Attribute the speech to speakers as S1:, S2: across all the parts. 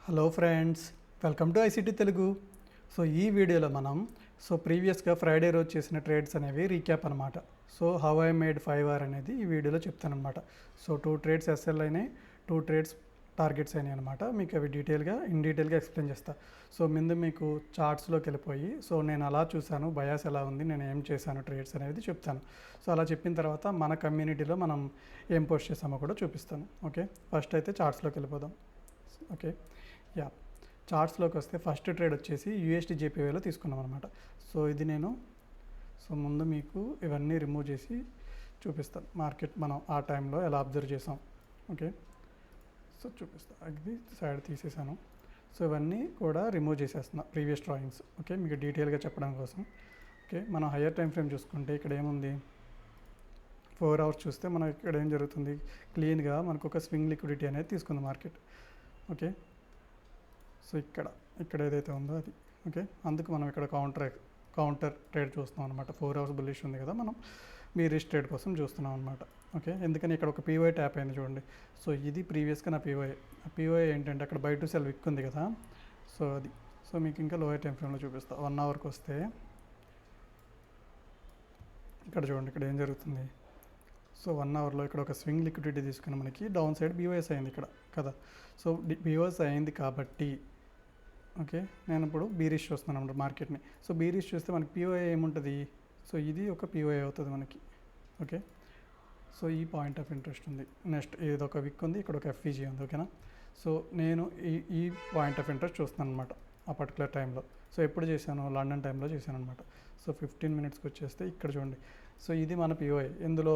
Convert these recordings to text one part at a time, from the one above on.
S1: Hello friends, welcome to ICT Telugu. So ఈ వీడియోలో మనం ప్రీవియస్గా ఫ్రైడే రోజు చేసిన ట్రేడ్స్ అనేవి రీక్యాప్ అనమాట. So how I made 5R అనేది ఈ వీడియోలో చెప్తాను అనమాట. సో 2 ట్రేడ్స్ ఎస్ఎల్ అయినాయి, 2 ట్రేడ్స్ టార్గెట్స్ అయినాయి అనమాట. మీకు అవి ఇన్ డీటెయిల్గా ఎక్స్ప్లెయిన్ చేస్తాను. సో ముందు మీకు చార్ట్స్లోకి వెళ్ళిపోయి నేను అలా చూశాను, బయాస్ ఎలా ఉంది, నేను ఏం చేశాను ట్రేడ్స్ అనేది చెప్తాను. సో అలా చెప్పిన తర్వాత మన కమ్యూనిటీలో మనం ఏం పోస్ట్ చేసామో కూడా చూపిస్తాను. ఓకే, ఫస్ట్ అయితే చార్ట్స్లోకి వెళ్ళిపోదాం. ఓకే, యా, చార్ట్స్లోకి వస్తే ఫస్ట్ ట్రేడ్ వచ్చేసి యూఎస్టీ జేపీవైలో తీసుకున్నాం అనమాట. సో ఇది నేను ముందు మీకు ఇవన్నీ రిమూవ్ చేసి చూపిస్తాను. మార్కెట్ మనం ఆ టైంలో ఎలా అబ్జర్వ్ చేసాం. ఓకే, సో చూపిస్తాను. అది సైడ్ తీసేసాను. సో ఇవన్నీ కూడా రిమూవ్ చేసేస్తున్నా ప్రీవియస్ డ్రాయింగ్స్. ఓకే, మీకు డీటెయిల్గా చెప్పడం కోసం. ఓకే, మనం హయ్యర్ టైం ఫ్రేమ్ చూసుకుంటే ఇక్కడ ఏముంది, 4 అవర్స్ చూస్తే మనం ఇక్కడ ఏం జరుగుతుంది, క్లీన్గా మనకు ఒక స్వింగ్ లిక్విడిటీ అనేది తీసుకుంది మార్కెట్. ఓకే, సో ఇక్కడ ఏదైతే ఉందో అది. ఓకే, అందుకు మనం ఇక్కడ కౌంటర్ ట్రేడ్ చూస్తున్నాం అనమాట. 4 అవర్స్ బుల్లిష్ ఉంది కదా, మనం బీరిష్ ట్రేడ్ కోసం చూస్తున్నాం అనమాట. ఓకే, ఎందుకని ఇక్కడ ఒక పీవై ట్యాప్ అయింది చూడండి. సో ఇది ప్రీవియస్గా నా పీవై. ఆ పీవై ఏంటంటే అక్కడ బై టు సెల్ విక్ ఉంది కదా, సో అది. సో మీకు ఇంకా లోయర్ టైం ఫ్రేమ్లో చూపిస్తా. 1 అవర్కి వస్తే ఇక్కడ చూడండి, ఇక్కడ ఏం జరుగుతుంది. సో 1 అవర్లో ఇక్కడ ఒక స్వింగ్ లిక్విడిటీ తీసుకుని మనకి డౌన్ సైడ్ బీఓఎస్ అయింది ఇక్కడ కదా. సో బీఓఎస్ అయింది కాబట్టి ఓకే, నేను ఇప్పుడు బీరిష్ చూస్తున్నాను అన్నమాట మార్కెట్ని. సో బీరిష్ చూస్తే మనకి పీఓఐ ఏముంటుంది, సో ఇది ఒక పీఓఐ అవుతుంది మనకి. ఓకే, సో ఈ పాయింట్ ఆఫ్ ఇంట్రెస్ట్ ఉంది. నెక్స్ట్ ఇది ఒక విక్ ఉంది, ఇక్కడ ఒక ఎఫ్ఈజీ ఉంది. ఓకేనా, సో నేను ఈ పాయింట్ ఆఫ్ ఇంట్రెస్ట్ చూస్తున్నాను అనమాట ఆ పర్టికులర్ టైంలో. సో ఎప్పుడు చేశాను, లండన్ టైంలో చేశాను అనమాట. సో 15 మినిట్స్కి వచ్చేస్తే ఇక్కడ చూడండి. సో ఇది మన పీఓఐ, ఇందులో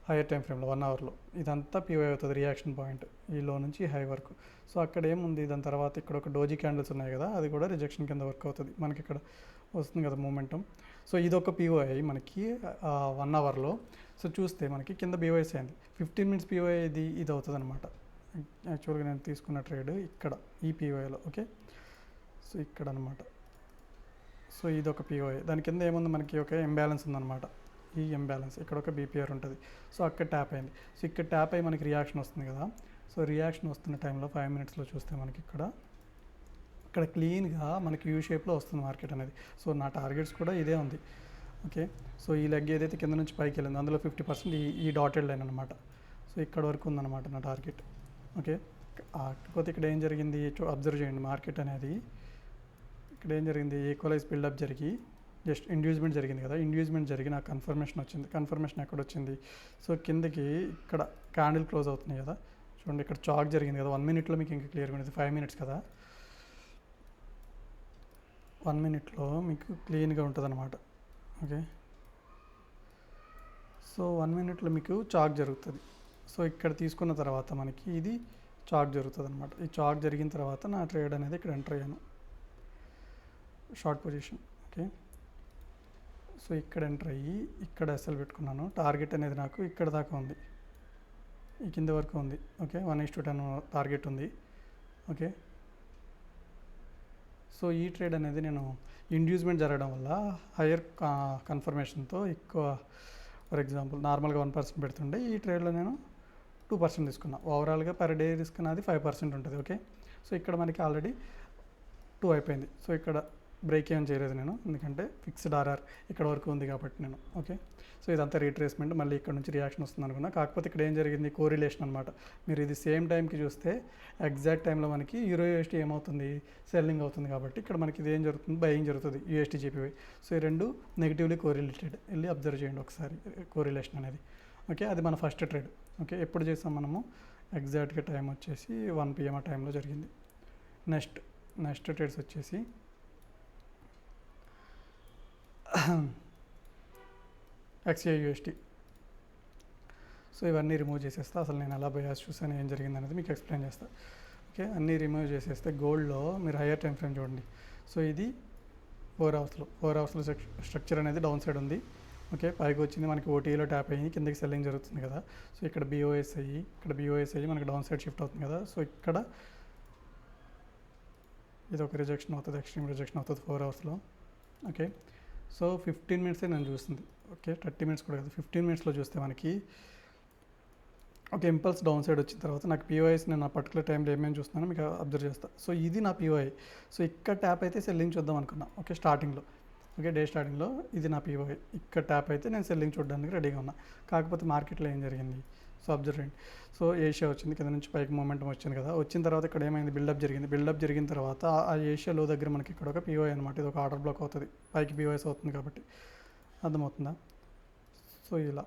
S1: హైయర్ టైం ఫ్రేమ్లో 1 అవర్లో ఇదంతా పీఓఐ అవుతుంది, రియాక్షన్ పాయింట్ ఈ లో నుంచి హై వరకు. సో అక్కడ ఏముంది, దాని తర్వాత ఇక్కడ ఒక డోజీ క్యాండిల్స్ ఉన్నాయి కదా, అది కూడా రిజెక్షన్ కింద వర్క్ అవుతుంది మనకి. ఇక్కడ వస్తుంది కదా మూమెంటం. సో ఇది ఒక పీఓఐ మనకి 1 అవర్లో. సో చూస్తే మనకి కింద బీఓఎస్ అయింది. 15 మినిట్స్ పీఓఐ ఇది అవుతుంది అనమాట. యాక్చువల్గా నేను తీసుకున్న ట్రేడ్ ఇక్కడ ఈ పీఓఐలో. ఓకే, సో ఇక్కడ అనమాట. సో ఇది ఒక పీఓఐ, దాని కింద ఏముంది మనకి ఒక ఇంబ్యాలెన్స్ ఉందన్నమాట. ఈ ఇంబ్యాలెన్స్ ఇక్కడ ఒక బీపీఆర్ ఉంటుంది. సో అక్కడ ట్యాప్ అయింది. సో ఇక్కడ ట్యాప్ అయ్యి మనకి రియాక్షన్ వస్తుంది కదా. సో రియాక్షన్ వస్తున్న టైంలో 5 మినిట్స్లో చూస్తే మనకి ఇక్కడ క్లీన్గా మనకి యూ షేప్లో వస్తుంది మార్కెట్ అనేది. సో నా టార్గెట్స్ కూడా ఇదే ఉంది. ఓకే, సో ఈ లెగ్ ఏదైతే కింద నుంచి పైకి వెళ్ళిందో అందులో 50% ఈ డాటెడ్ లైన్ అనమాట. సో ఇక్కడ వరకు ఉందన్నమాట నా టార్గెట్. ఓకే, కాకపోతే ఇక్కడ ఏం జరిగింది అబ్జర్వ్ చేయండి. మార్కెట్ అనేది ఇక్కడ ఏం జరిగింది, ఈక్వలైజ్ బిల్డప్ జరిగి జస్ట్ ఇండ్యూస్మెంట్ జరిగింది కదా. ఇండ్యూస్మెంట్ జరిగి నాకు కన్ఫర్మేషన్ వచ్చింది. కన్ఫర్మేషన్ ఎక్కడ వచ్చింది, సో కిందకి ఇక్కడ క్యాండిల్ క్లోజ్ అవుతుంది కదా. చూడండి, ఇక్కడ చాక్ జరిగింది కదా. 1 మినిట్లో మీకు ఇంకా క్లియర్గా ఉండేది. 5 మినిట్స్ కదా, 1 మినిట్లో మీకు క్లీన్గా ఉంటుంది అనమాట. ఓకే, సో 1 మినిట్లో మీకు చాక్ జరుగుతుంది. సో ఇక్కడ తీసుకున్న తర్వాత మనకి ఇది చాక్ జరుగుతుంది అనమాట. ఈ చాక్ జరిగిన తర్వాత నా ట్రేడ్ అనేది ఇక్కడ ఎంటర్ అయ్యాను, షార్ట్ పొజిషన్. ఓకే, సో ఇక్కడ ఎంటర్ అయ్యి ఇక్కడ ఎస్ఎల్ పెట్టుకున్నాను. టార్గెట్ అనేది నాకు ఇక్కడ దాకా ఉంది, ఈ కింద వరకు ఉంది. ఓకే, 1:10 టార్గెట్ ఉంది. ఓకే, సో ఈ ట్రేడ్ అనేది నేను ఇండ్యూస్మెంట్ జరగడం వల్ల హయ్యర్ కన్ఫర్మేషన్తో ఎక్కువ, ఫర్ ఎగ్జాంపుల్ నార్మల్గా 1% పెడుతుండే, ఈ ట్రేడ్లో నేను 2% తీసుకున్నా. ఓవరాల్గా పర్ డే రిస్క్ అనేది 5% ఉంటుంది. ఓకే, సో ఇక్కడ మనకి ఆల్రెడీ 2 అయిపోయింది. సో ఇక్కడ బ్రేక్ ఏం చేయలేదు నేను, ఎందుకంటే ఫిక్స్డ్ ఆర్ఆర్ ఇక్కడ వరకు ఉంది కాబట్టి నేను. ఓకే, సో ఇదంతా రీట్రేస్మెంట్, మళ్ళీ ఇక్కడ నుంచి రియాక్షన్ వస్తుంది అనుకున్నా. కాకపోతే ఇక్కడ ఏం జరిగింది, కోరిలేషన్ అనమాట. మీరు ఇది సేమ్ టైంకి చూస్తే ఎగ్జాక్ట్ టైంలో మనకి యూరో యూఎస్టీ ఏమవుతుంది, సెల్లింగ్ అవుతుంది. కాబట్టి ఇక్కడ మనకి ఇది ఏం జరుగుతుంది, బయింగ్ జరుగుతుంది యూఎస్టీ జేపీవై. సో ఈ రెండు నెగిటివ్లీ కోరిలేటెడ్. వెళ్ళి అబ్జర్వ్ చేయండి ఒకసారి కోరిలేషన్ అనేది. ఓకే, అది మన ఫస్ట్ ట్రేడ్. ఓకే, ఎప్పుడు చేసాం మనము, ఎగ్జాక్ట్గా టైం వచ్చేసి 1 PM ఆ టైంలో జరిగింది. నెక్స్ట్ ట్రేడ్స్ వచ్చేసి ఎక్స్ఏ యూఎస్టీ. సో ఇవన్నీ రిమూవ్ చేసేస్తా. అసలు నేను ఎలా బయాస్ చూసాను, ఏం జరిగింది అనేది మీకు ఎక్స్ప్లెయిన్ చేస్తాను. ఓకే, అన్నీ రిమూవ్ చేసేస్తే గోల్డ్లో మీరు హయ్యర్ టైం ఫ్రేమ్ చూడండి. సో ఇది 4 అవర్స్లో స్ట్రక్చర్ అనేది డౌన్ సైడ్ ఉంది. ఓకే, పైకి వచ్చింది మనకి ఓటీలో ట్యాప్ అయ్యి కిందకి సెల్లింగ్ జరుగుతుంది కదా. సో ఇక్కడ బీఓఎస్ అయ్యి మనకి డౌన్ సైడ్ షిఫ్ట్ అవుతుంది కదా. సో ఇక్కడ ఇది ఒక రిజెక్షన్ అవుతుంది, ఎక్స్ట్రీమ్ రిజెక్షన్ అవుతుంది 4 అవర్స్లో. ఓకే, సో 15 మినిట్సే నేను చూస్తుంది. ఓకే, 30 మినిట్స్ కూడా కదా. 15 మినిట్స్లో చూస్తే మనకి ఒక ఇంపల్స్ డౌన్ సైడ్ వచ్చిన తర్వాత నాకు పీఓఐస్ నేను ఆ పర్టికులర్ టైంలో ఏమేమి చూస్తున్నానో మీకు అబ్జర్వ్ చేస్తాను. సో ఇది నా పీఓఐ. సో ఇక్కడ ట్యాప్ అయితే సెల్లింగ్ చూద్దాం అనుకున్నా. ఓకే, స్టార్టింగ్లో, ఓకే, డే స్టార్టింగ్లో ఇది నా పీఓఐ. ఇక్కడ ట్యాప్ అయితే నేను సెల్లింగ్ చూడడానికి రెడీగా ఉన్నా. కాకపోతే మార్కెట్లో ఏం జరిగింది, సో అబ్జర్వ్ చేయండి. సో ఏషియా వచ్చింది, కింద నుంచి పైకి మూమెంటం వచ్చింది కదా. వచ్చిన తర్వాత ఇక్కడ ఏమైంది, బిల్డప్ జరిగింది. బిల్డప్ జరిగిన తర్వాత ఆ ఏషియా లో దగ్గర మనకి ఇక్కడ ఒక పీఓఐ అనమాట. ఇది ఒక ఆర్డర్ బ్లాక్ అవుతుంది, పైకి పీఓఐస్ అవుతుంది కాబట్టి. అర్థమవుతుందా? సో ఇలా,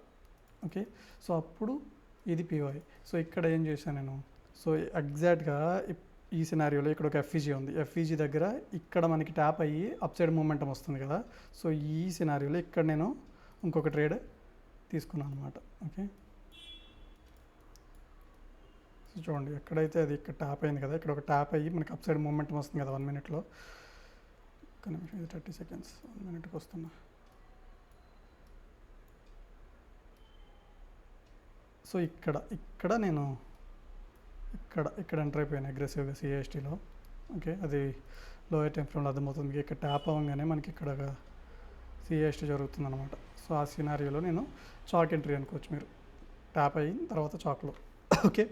S1: ఓకే. సో అప్పుడు ఇది పీఓఐ. సో ఇక్కడ ఏం చేశాను నేను, సో ఎగ్జాక్ట్గా ఈ సినారియోలో ఇక్కడ ఒక ఎఫ్ఈజీ ఉంది. ఎఫ్ఈజీ దగ్గర ఇక్కడ మనకి ట్యాప్ అయ్యి అప్ సైడ్ మూమెంటం వస్తుంది కదా. సో ఈ సినారియోలో ఇక్కడ నేను ఇంకొక ట్రేడ్ తీసుకున్నాను అనమాట. ఓకే, సో చూడండి ఎక్కడైతే అది ఇక్కడ ట్యాప్ అయింది కదా, ఇక్కడ ఒక ట్యాప్ అయ్యి మనకి అప్ సైడ్ మూమెంటం వస్తుంది కదా 1 మినిట్లో. ఒక నిమిషం, ఇది 30 సెకండ్స్, 1 మినిట్కి వస్తున్నా. సో ఇక్కడ నేను ఇక్కడ ఎంటర్ అయిపోయాను అగ్రెసివ్గా సిఎస్టీలో. ఓకే, అది లోయర్ టైం ఫ్రేమ్లో అర్థమవుతుంది మీకు. ఇక్కడ ట్యాప్ అవ్వగానే మనకి ఇక్కడ సిఎస్టీ జరుగుతుంది అనమాట. సో ఆ సినారియోలో నేను చాక్ ఎంట్రీ అనుకోవచ్చు మీరు, ట్యాప్ అయిన తర్వాత చాక్లో. ఓకే,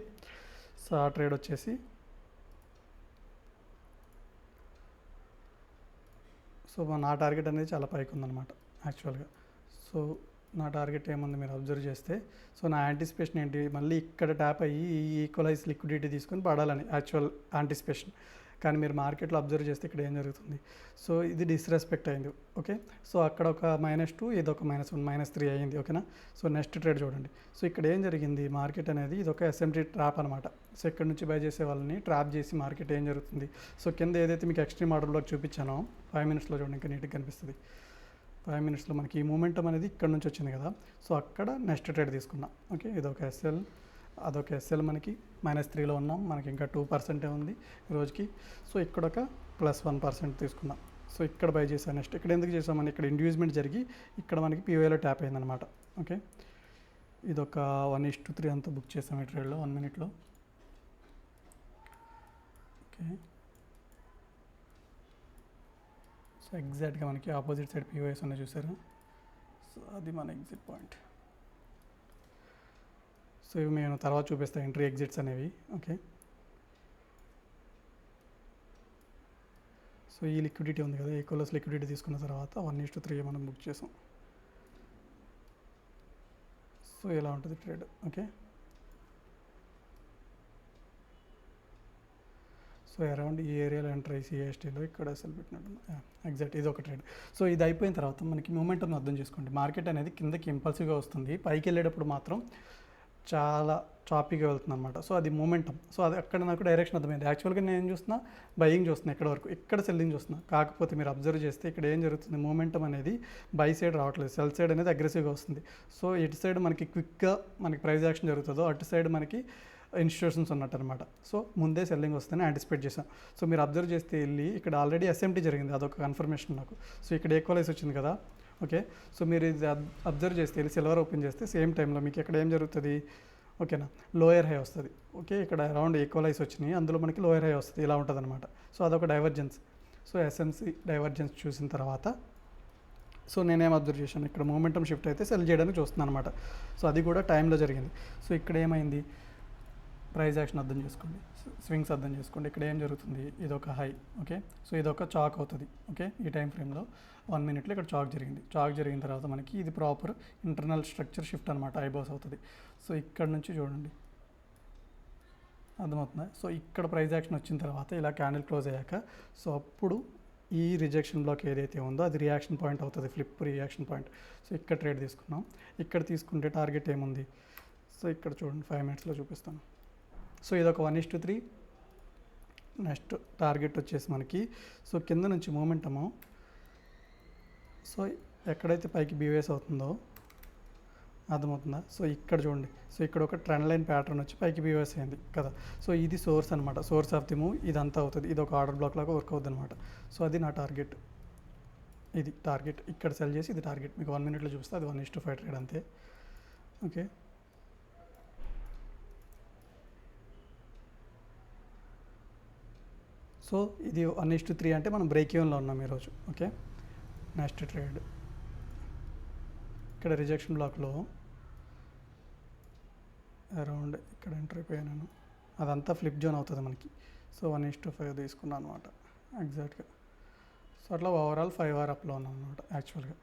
S1: సో ఆ ట్రేడ్ వచ్చేసి, సో నా టార్గెట్ అనేది చాలా పైకి ఉందన్నమాట యాక్చువల్గా. సో నా టార్గెట్ ఏముంది మీరు అబ్జర్వ్ చేస్తే, సో నా యాంటిసిపేషన్ ఏంటి, మళ్ళీ ఇక్కడ ట్యాప్ అయ్యి ఈ ఈక్వలైజ్ లిక్విడిటీ తీసుకొని పడాలని యాక్చువల్ యాంటిసిపేషన్. కానీ మీరు మార్కెట్లో అబ్జర్వ్ చేస్తే ఇక్కడ ఏం జరుగుతుంది, సో ఇది డిస్రెస్పెక్ట్ అయింది. ఓకే, సో అక్కడ ఒక -2, ఇది ఒక -1, -3 అయ్యింది. ఓకేనా. సో నెక్స్ట్ ట్రేడ్ చూడండి. సో ఇక్కడ ఏం జరిగింది, మార్కెట్ అనేది ఇది ఒక ఎస్ఎంటీ ట్రాప్ అనమాట. సో ఇక్కడ నుంచి బై చేసే వాళ్ళని ట్రాప్ చేసి మార్కెట్ ఏం జరుగుతుంది, సో కింద ఏదైతే మీకు ఎక్స్ట్రీమ్ ఆర్డర్లో చూపించానో 5 మినిట్స్లో చూడండి, ఇంకా నీట్గా కనిపిస్తుంది. 5 మినిట్స్లో మనకి ఈ మూమెంటం అనేది ఇక్కడ నుంచి వచ్చింది కదా. సో అక్కడ నెక్స్ట్ ట్రేడ్ తీసుకున్నా. ఓకే, ఇదొక ఎస్ఎల్, అదొక ఎస్ఎల్. మనకి -3లో ఉన్నాం, మనకి ఇంకా 2% ఉంది రోజుకి. సో ఇక్కడ ఒక +1% తీసుకున్నాం. సో ఇక్కడ బై చేసాను. నెక్స్ట్ ఇక్కడ ఎందుకు చేసామని, ఇక్కడ ఇండ్యూస్మెంట్ జరిగి ఇక్కడ మనకి పీఓఐలో ట్యాప్ అయిందనమాట. ఓకే, ఇదొక 1:3 అంతా బుక్ చేసాం ఈ ట్రేడ్లో 1 మినిట్లో. ఓకే, సో ఎగ్జాక్ట్గా మనకి ఆపోజిట్ సైడ్ పీఓఎస్ ఉన్నాయి చూసారు. సో అది మన ఎగ్జిట్ పాయింట్. సో ఇవి నేను తర్వాత చూపిస్తాను ఎంట్రీ ఎగ్జిట్స్ అనేవి. ఓకే, సో ఈ లిక్విడిటీ ఉంది కదా, ఈక్వల్స్ లిక్విడిటీ తీసుకున్న తర్వాత 1:3 మనం బుక్ చేసాం. సో ఇలా ఉంటుంది ట్రేడ్. ఓకే, సో అరౌండ్ ఈ ఏరియాలో ఎంటర్ అయ్యి సిఎస్టీలో ఇక్కడ అసలు పెట్టినట్టు ఎగ్జాక్ట్ ఇది ఒక ట్రేడ్. సో ఇది అయిపోయిన తర్వాత మనకి మూమెంటం అర్థం చేసుకోండి. మార్కెట్ అనేది కిందకి ఇంపల్సివ్గా వస్తుంది, పైకి వెళ్ళేటప్పుడు మాత్రం చాలా చాపీగా వెళ్తుంది అనమాట. సో అది మూమెంటం. సో అది అక్కడ నాకు డైరెక్షన్ అర్థమైంది. యాక్చువల్గా నేను ఏం చూస్తున్నా, బయింగ్ చూస్తున్నా ఇక్కడ వరకు, ఇక్కడ సెల్లింగ్ చూస్తున్నా. కాకపోతే మీరు అబ్జర్వ్ చేస్తే ఇక్కడ ఏం జరుగుతుంది, మూమెంటం అనేది బై సైడ్ రావట్లేదు, సెల్ సైడ్ అనేది అగ్రెసివ్గా వస్తుంది. సో ఇటు సైడ్ మనకి క్విక్గా మనకి ప్రైస్ యాక్షన్ జరుగుతుందో, అటు సైడ్ మనకి ఇన్స్టిట్యూషన్స్ ఉన్నట్టు అనమాట. సో ముందే సెల్లింగ్ వస్తేనే యాంటిసిపేట్ చేశాం. సో మీరు అబ్జర్వ్ చేస్తే వెళ్ళి ఇక్కడ ఆల్రెడీ ఎస్ఎంటీ జరిగింది, అదొక కన్ఫర్మేషన్ నాకు. సో ఇక్కడ ఈక్వలైజ్ వచ్చింది కదా. ఓకే, సో మీరు ఇది అబ్జర్వ్ చేస్తే వెళ్ళి సిల్వర్ ఓపెన్ చేస్తే సేమ్ టైంలో మీకు ఇక్కడ ఏం జరుగుతుంది, ఓకేనా, లోయర్ హై వస్తుంది. ఓకే, ఇక్కడ అరౌండ్ ఈక్వలైజ్ వచ్చినాయి, అందులో మనకి లోయర్ హై వస్తుంది, ఇలా ఉంటుంది అనమాట. సో అదొక డైవర్జెన్స్. సో ఎస్ఎంసీ డైవర్జెన్స్ చూసిన తర్వాత సో నేనేం అబ్జర్వ్ చేశాను, ఇక్కడ మూమెంటం షిఫ్ట్ అయితే సెల్ చేయడానికి చూస్తున్నాను అనమాట. సో అది కూడా టైంలో జరిగింది. సో ఇక్కడ ఏమైంది, ప్రైస్ యాక్షన్ అర్థం చేసుకోండి, స్వింగ్స్ అర్థం చేసుకోండి. ఇక్కడ ఏం జరుగుతుంది, ఇదొక హై. ఓకే, సో ఇదొక చాక్ అవుతుంది. ఓకే, ఈ టైం ఫ్రేమ్లో 1 మినిట్లో ఇక్కడ చాక్ జరిగింది. చాక్ జరిగిన తర్వాత మనకి ఇది ప్రాపర్ ఇంటర్నల్ స్ట్రక్చర్ షిఫ్ట్ అనమాట, ఐబాస్ అవుతుంది. సో ఇక్కడ నుంచి చూడండి, అర్థమవుతుందా. సో ఇక్కడ ప్రైస్ యాక్షన్ వచ్చిన తర్వాత ఇలా క్యాండిల్ క్లోజ్ అయ్యాక, సో అప్పుడు ఈ రిజెక్షన్ బ్లాక్ ఏదైతే ఉందో అది రియాక్షన్ పాయింట్ అవుతుంది, ఫ్లిప్ రియాక్షన్ పాయింట్. సో ఇక్కడ ట్రేడ్ తీసుకున్నాం. ఇక్కడ తీసుకుంటే టార్గెట్ ఏముంది, సో ఇక్కడ చూడండి 5 మినిట్స్లో చూపిస్తాను. సో ఇదొక 1:3. నెక్స్ట్ టార్గెట్ వచ్చేసి మనకి, సో కింద నుంచి మూమెంటము, సో ఎక్కడైతే పైకి బీవేస్ అవుతుందో అర్థమవుతుందా. సో ఇక్కడ చూడండి, సో ఇక్కడ ఒక ట్రెండ్ లైన్ ప్యాటర్న్ వచ్చి పైకి బీవేస్ అయింది కదా. సో ఇది సోర్స్ అనమాట, సోర్స్ ఆఫ్ ది మూవ్ ఇదంతా అవుతుంది. ఇది ఒక ఆర్డర్ బ్లాక్ లాగా వర్క్ అవుతుంది అనమాట. సో అది నా టార్గెట్, ఇది టార్గెట్. ఇక్కడ సెల్ చేసి ఇది టార్గెట్. మీకు 1 మినిట్లో చూస్తే అది 1:5 ట్రేడ్ అంతే. ఓకే, సో ఇది 1:3 అంటే మనం బ్రేక్ ఈవెన్లో ఉన్నాం ఈరోజు. ఓకే, నెక్స్ట్ ట్రేడ్ ఇక్కడ రిజెక్షన్ బ్లాక్లో అరౌండ్ ఇక్కడ ఎంటర్ అయిపోయాను, అదంతా ఫ్లిప్ జోన్ అవుతుంది మనకి. సో 1:5 తీసుకున్నాను అనమాట ఎగ్జాక్ట్గా. సో అట్లా ఓవరాల్ 5 అప్లో ఉన్నాం అనమాట యాక్చువల్గా.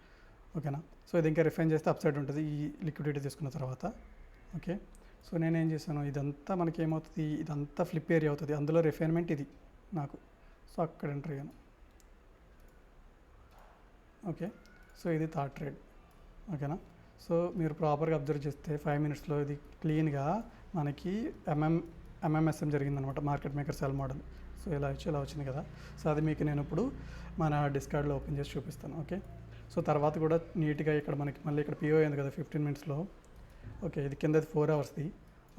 S1: ఓకేనా. సో ఇది ఇంకా రిఫైన్ చేస్తే అప్ సైడ్ ఉంటుంది ఈ లిక్విడిటీ తీసుకున్న తర్వాత. ఓకే. సో నేనేం చేశాను, ఇదంతా మనకి ఏమవుతుంది, ఇదంతా ఫ్లిప్ ఏరియా అవుతుంది, అందులో రిఫైన్మెంట్ ఇది నాకు. సో అక్కడ ఎంటర్ అయ్యాను. ఓకే. సో ఇది థర్డ్ ట్రేడ్. ఓకేనా. సో మీరు ప్రాపర్గా అబ్జర్వ్ చేస్తే 5 మినిట్స్లో ఇది క్లీన్గా మనకి ఎంఎంఎస్ఎం జరిగిందనమాట, market maker cell model. So ఇలా వచ్చింది కదా. సో అది మీకు నేను ఇప్పుడు మన డిస్కార్డ్లో ఓపెన్ చేసి చూపిస్తాను. ఓకే. సో తర్వాత కూడా నీట్గా ఇక్కడ మనకి మళ్ళీ ఇక్కడ పిఓ అయింది కదా 15 మినిట్స్లో. ఓకే. ఇది కింద 4 అవర్స్ది.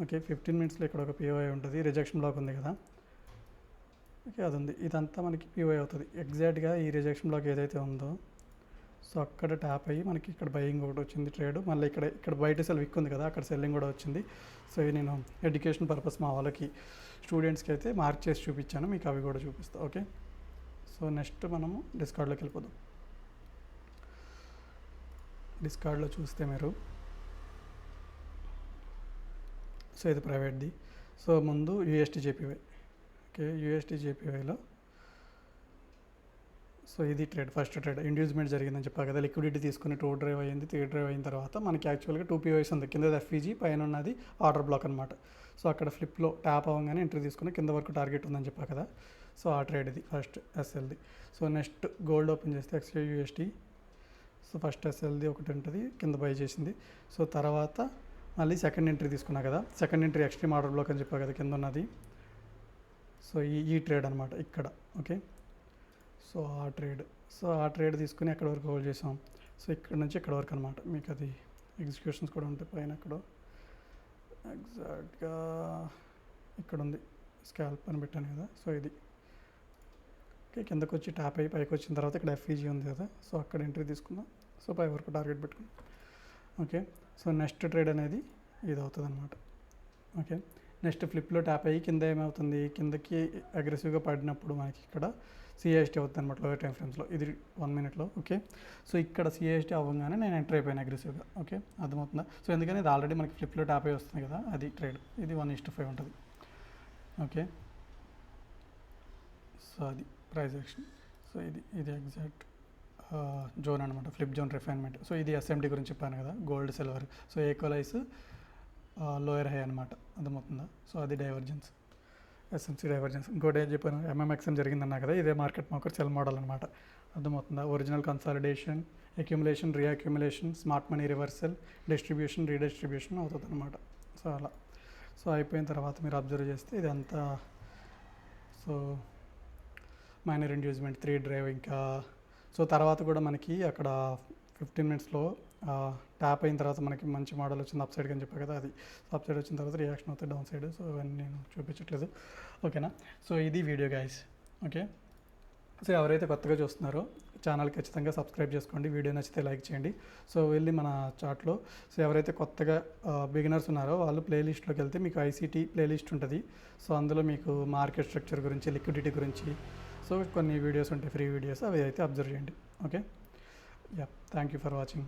S1: ఓకే. 15 మినిట్స్లో ఇక్కడ ఒక పిఓఐ ఉంటుంది, రిజెక్షన్ బ్లాక్ ఉంది కదా. ఓకే. అది ఉంది, ఇదంతా మనకి పిఓఐ అవుతుంది ఎగ్జాక్ట్గా ఈ రిజెక్షన్ బ్లాక్ ఏదైతే ఉందో. సో అక్కడ ట్యాప్ అయ్యి మనకి ఇక్కడ బయింగ్ ఒకటి వచ్చింది ట్రేడ్, మళ్ళీ ఇక్కడ బయట సెల్ విక్ ఉంది కదా, అక్కడ సెల్లింగ్ కూడా వచ్చింది. సో ఇవి నేను ఎడ్యుకేషన్ పర్పస్ మా వాళ్ళకి స్టూడెంట్స్కి అయితే మార్క్ చేసి చూపించాను, మీకు అవి కూడా చూపిస్తాను. ఓకే. సో నెక్స్ట్ మనము డిస్కార్డ్లోకి వెళ్ళిపోదాం. డిస్కార్డ్లో చూస్తే మీరు, సో ఇది ప్రైవేట్ది. సో ముందు యూఎస్టీ జేపీవై. ఓకే. యూఎస్టీ జేపీవైలో సో ఇది ట్రేడ్, ఫస్ట్ ట్రేడ్ ఇండ్యూస్మెంట్ జరిగిందని చెప్పా కదా, లిక్విడిటీ తీసుకుని 2 డ్రైవ్ అయ్యింది, 3 డ్రైవ్ అయిన తర్వాత మనకి యాక్చువల్గా 2 POIs ఉంది, కింద ఎఫ్ఈజీ పైన ఉన్నది ఆర్డర్ బ్లాక్ అనమాట. సో అక్కడ ఫ్లిప్లో ట్యాప్ అవ్వగానే ఎంట్రీ తీసుకుని కింద వరకు టార్గెట్ ఉందని చెప్పా కదా. సో ఆ ట్రేడ్ ఇది ఫస్ట్ ఎస్ఎల్ది. సో నెక్స్ట్ గోల్డ్ ఓపెన్ చేస్తే ఎక్స్చేంజ్ యూఎస్టీ. సో ఫస్ట్ ఎస్ఎల్ది ఒకటి ఉంటుంది, కింద బై చేసింది. సో తర్వాత మళ్ళీ సెకండ్ ఎంట్రీ తీసుకున్నా కదా, second entry extreme order black అని చెప్పా కదా కింద ఉన్నది. సో ఈ ట్రేడ్ అనమాట ఇక్కడ. ఓకే. సో ఆ ట్రేడ్ తీసుకుని ఎక్కడ వరకు హోల్డ్ చేసాం. సో ఇక్కడ నుంచి ఇక్కడ వరకు అనమాట, మీకు అది ఎగ్జిక్యూషన్స్ కూడా ఉంటాయి పైన. ఇక్కడ ఎగ్జాక్ట్గా ఇక్కడ ఉంది, స్కాల్ప్ అని పెట్టాను కదా. సో ఇది ఓకే. కిందకు వచ్చి ట్యాప్ అయ్యి పైకి వచ్చిన తర్వాత ఇక్కడ ఎఫ్ఈజీ ఉంది కదా, సో అక్కడ ఎంట్రీ తీసుకుందాం. సో పై వరకు టార్గెట్ పెట్టుకుందాం. ఓకే. సో నెక్స్ట్ ట్రేడ్ అనేది ఇది అవుతుంది అనమాట. ఓకే. నెక్స్ట్ ఫ్లిప్లో ట్యాప్ అయ్యి కింద ఏమవుతుంది, కిందకి అగ్రెసివ్గా పడినప్పుడు మనకి ఇక్కడ సిఐఎస్టీ అవుతుంది అనమాట లోయర్ టైం ఫ్రేమ్స్లో, ఇది 1 మినిట్లో. ఓకే. సో ఇక్కడ సిఐఎస్టీ అవ్వగానే నేను ఎంటర్ అయిపోయాను అగ్రెసివ్గా. ఓకే. అర్థమవుతుందా. సో ఎందుకని ఇది ఆల్రెడీ మనకి ఫ్లిప్లో ట్యాప్ అయ్యి వస్తుంది కదా, అది ట్రేడ్. ఇది 1:5 ఉంటుంది. ఓకే. సో అది ప్రైస్ యాక్షన్. సో ఇది ఎగ్జాక్ట్ జోన్ అనమాట, ఫ్లిప్ జోన్ రిఫైన్మెంట్. సో ఇది ఎస్ఎండి గురించి చెప్పాను కదా, gold silver. So equalise lower high అనమాట, అర్థమవుతుందా. సో అది డైవర్జెన్స్, ఎస్ఎంసీ డైవర్జెన్స్. ఇంకోటి ఏం చెప్పాను, ఎంఎంఎక్స్ఎం జరిగిందన్నా కదా, ఇదే మార్కెట్ మేకర్ సెల్ మోడల్ అనమాట, అర్థమవుతుందా. Original consolidation, accumulation, reaccumulation, smart money reversal, distribution, redistribution అవుతుంది అనమాట. సో అలా. సో అయిపోయిన తర్వాత మీరు అబ్జర్వ్ చేస్తే ఇదంతా సో మైనర్ ఇండ్యూస్మెంట్ 3 డ్రైవ్. ఇంకా సో తర్వాత కూడా మనకి అక్కడ 15 మినిట్స్లో ట్యాప్ అయిన తర్వాత మనకి మంచి మోడల్ వచ్చింది అప్ సైడ్కి అని చెప్పా కదా, అది అప్ సైడ్ వచ్చిన తర్వాత రియాక్షన్ అవుతుంది డౌన్ సైడ్. సో అవన్నీ నేను చూపించట్లేదు. ఓకేనా. సో ఇది వీడియో గైస్. ఓకే. సో ఎవరైతే కొత్తగా చూస్తున్నారో ఛానల్ ఖచ్చితంగా సబ్స్క్రైబ్ చేసుకోండి, వీడియో నచ్చితే లైక్ చేయండి. సో వెళ్ళి మన చాట్లో సో ఎవరైతే కొత్తగా బిగినర్స్ ఉన్నారో వాళ్ళు ప్లేలిస్ట్లోకి వెళ్తే మీకు ఐసీటీ ప్లేలిస్ట్ ఉంటుంది. సో అందులో మీకు మార్కెట్ స్ట్రక్చర్ గురించి, లిక్విడిటీ గురించి సో కొన్ని వీడియోస్ ఉంటాయి, ఫ్రీ వీడియోస్, అవి అయితే అబ్జర్వ్ చేయండి. Okay. Yeah, thank you for watching.